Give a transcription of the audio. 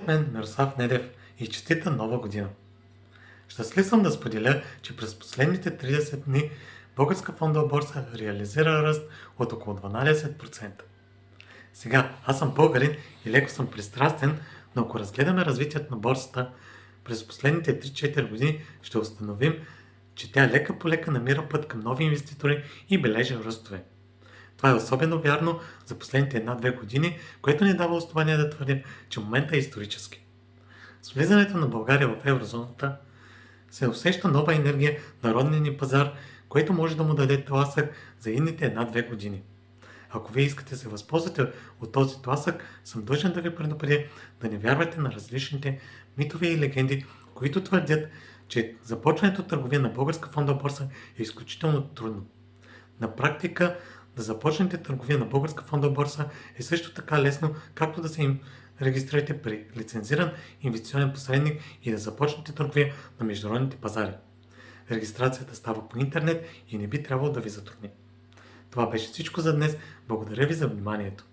от мен Мирослав Недев и честита нова година! Щастлив съм да споделя, че през последните 30 дни Българска фондова борса реализира ръст от около 12%. Сега, аз съм българин и леко съм пристрастен, но ако разгледаме развитието на борсата през последните 3-4 години, ще установим, че тя лека по лека намира път към нови инвеститори и бележи ръстове. Това е особено вярно за последните 1-2 години, което ни дава основание да твърдим, че моментът е исторически. С влизането на България в еврозоната се усеща нова енергия на родния ни пазар, което може да му даде тласък за едните 1-2 години. Ако вие искате да се възползвате от този тласък, съм длъжен да ви предупредя да не вярвате на различните митове и легенди, които твърдят, че започването търговия на Българска фондова борса е изключително трудно. На практика, да започнете търговия на Българска фондова борса е също така лесно, както да се им регистрирате при лицензиран инвестиционен посредник и да започнете търговия на международните пазари. Регистрацията става по интернет и не би трябвало да ви затрудни. Това беше всичко за днес. Благодаря ви за вниманието.